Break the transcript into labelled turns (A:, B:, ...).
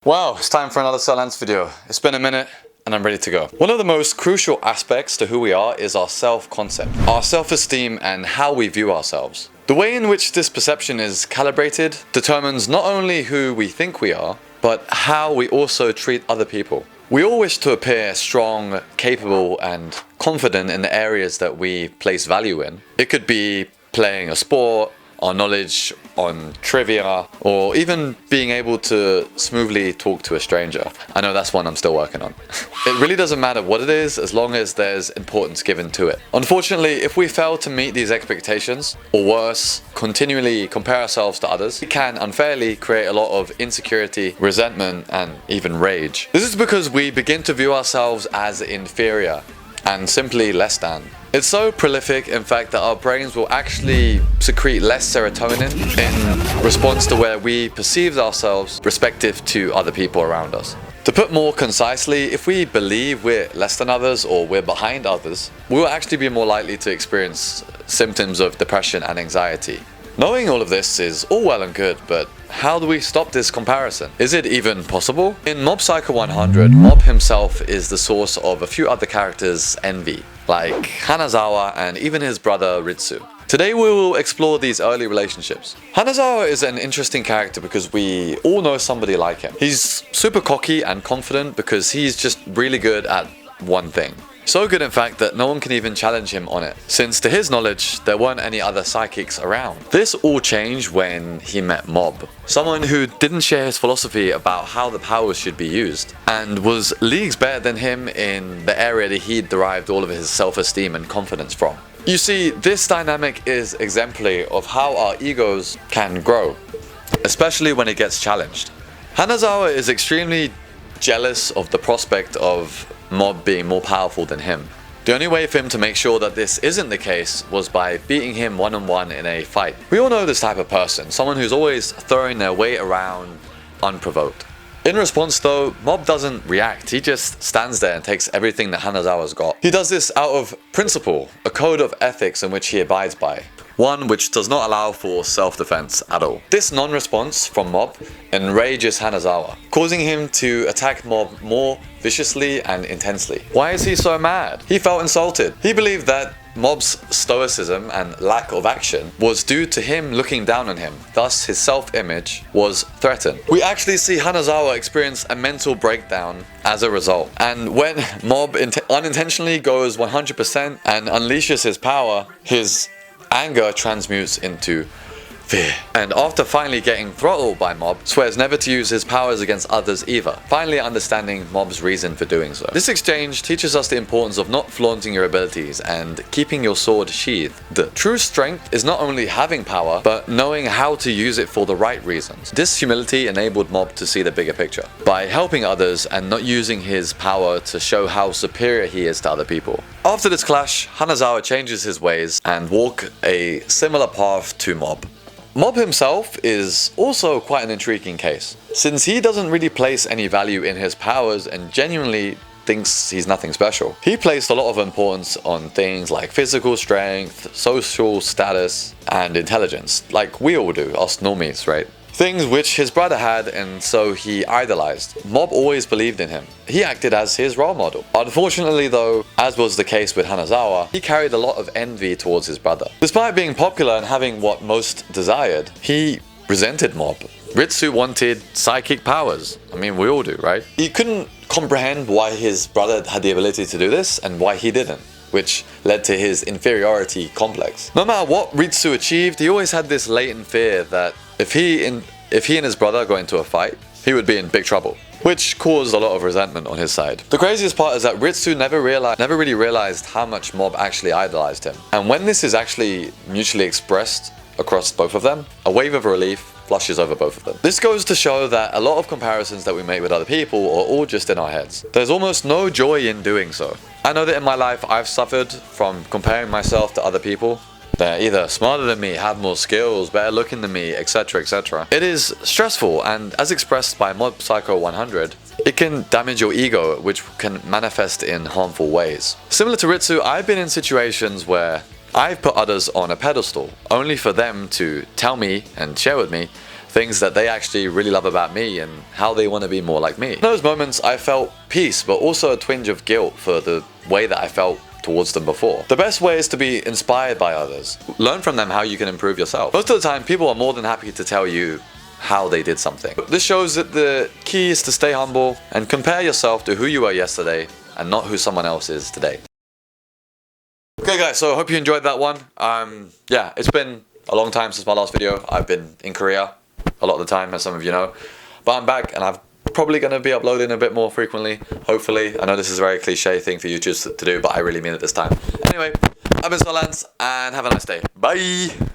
A: Wow, it's time for another Silence video. It's been a minute and I'm ready to go. One of the most crucial aspects to who we are is our self-concept, our self-esteem and how we view ourselves. The way in which this perception is calibrated determines not only who we think we are, but how we also treat other people. We all wish to appear strong, capable and confident in the areas that we place value in. It could be playing a sport, our knowledge on trivia, or even being able to smoothly talk to a stranger. I know that's one I'm still working on. It really doesn't matter what it is as long as there's importance given to it. Unfortunately, if we fail to meet these expectations, or worse, continually compare ourselves to others, it can unfairly create a lot of insecurity, resentment, and even rage. This is because we begin to view ourselves as inferior and simply less than. It's so prolific, in fact, that our brains will actually secrete less serotonin in response to where we perceive ourselves respective to other people around us. To put more concisely, if we believe we're less than others or we're behind others, we will actually be more likely to experience symptoms of depression and anxiety. Knowing all of this is all well and good, but how do we stop this comparison? Is it even possible? In Mob Psycho 100, Mob himself is the source of a few other characters' envy, like Hanazawa and even his brother Ritsu. Today we will explore these early relationships. Hanazawa is an interesting character because we all know somebody like him. He's super cocky and confident because he's just really good at one thing. So good in fact that no one can even challenge him on it, since to his knowledge there weren't any other psychics around. This all changed when he met Mob, someone who didn't share his philosophy about how the powers should be used, and was leagues better than him in the area that he derived all of his self-esteem and confidence from. You see, this dynamic is exemplary of how our egos can grow, especially when it gets challenged. Hanazawa is extremely jealous of the prospect of Mob being more powerful than him. The only way for him to make sure that this isn't the case was by beating him one-on-one in a fight. We all know this type of person, someone who's always throwing their weight around unprovoked. In response though, Mob doesn't react, he just stands there and takes everything that Hanazawa's got. He does this out of principle, a code of ethics in which he abides by. One which does not allow for self-defense at all. This non-response from Mob enrages Hanazawa, causing him to attack Mob more viciously and intensely. Why is he so mad? He felt insulted. He believed that Mob's stoicism and lack of action was due to him looking down on him, thus his self-image was threatened. We actually see Hanazawa experience a mental breakdown as a result, and when Mob unintentionally goes 100% and unleashes his power, his anger transmutes into fear. And after finally getting throttled by Mob, swears never to use his powers against others either, finally understanding Mob's reason for doing so. This exchange teaches us the importance of not flaunting your abilities and keeping your sword sheathed. The true strength is not only having power, but knowing how to use it for the right reasons. This humility enabled Mob to see the bigger picture, by helping others and not using his power to show how superior he is to other people. After this clash, Hanazawa changes his ways and walks a similar path to Mob. Mob himself is also quite an intriguing case, since he doesn't really place any value in his powers and genuinely thinks he's nothing special. He placed a lot of importance on things like physical strength, social status, and intelligence, like we all do, us normies, right? Things which his brother had, and so he idolized. Mob always believed in him. He acted as his role model. Unfortunately though, as was the case with Hanazawa, he carried a lot of envy towards his brother. Despite being popular and having what most desired, he resented Mob. Ritsu wanted psychic powers. I mean, we all do, right? He couldn't comprehend why his brother had the ability to do this and why he didn't, which led to his inferiority complex. No matter what Ritsu achieved, he always had this latent fear that if he and his brother got into a fight, he would be in big trouble, which caused a lot of resentment on his side. The craziest part is that Ritsu never really realized how much Mob actually idolized him. And when this is actually mutually expressed across both of them, a wave of relief flushes over both of them. This goes to show that a lot of comparisons that we make with other people are all just in our heads. There's almost no joy in doing so. I know that in my life I've suffered from comparing myself to other people. They're either smarter than me, have more skills, better looking than me, etc, etc. It is stressful, and as expressed by Mob Psycho 100, it can damage your ego, which can manifest in harmful ways. Similar to Ritsu, I've been in situations where I've put others on a pedestal, only for them to tell me and share with me things that they actually really love about me and how they want to be more like me. In those moments, I felt peace, but also a twinge of guilt for the way that I felt towards them before. The best way is to be inspired by others. Learn from them how you can improve yourself. Most of the time, people are more than happy to tell you how they did something. This shows that the key is to stay humble and compare yourself to who you were yesterday and not who someone else is today. Okay guys, so I hope you enjoyed that one. Yeah, it's been a long time since my last video. I've been in Korea a lot of the time, as some of you know. But I'm back and I'm probably going to be uploading a bit more frequently, hopefully. I know this is a very cliche thing for YouTubers to do, but I really mean it this time. Anyway, I've been Solans and have a nice day. Bye!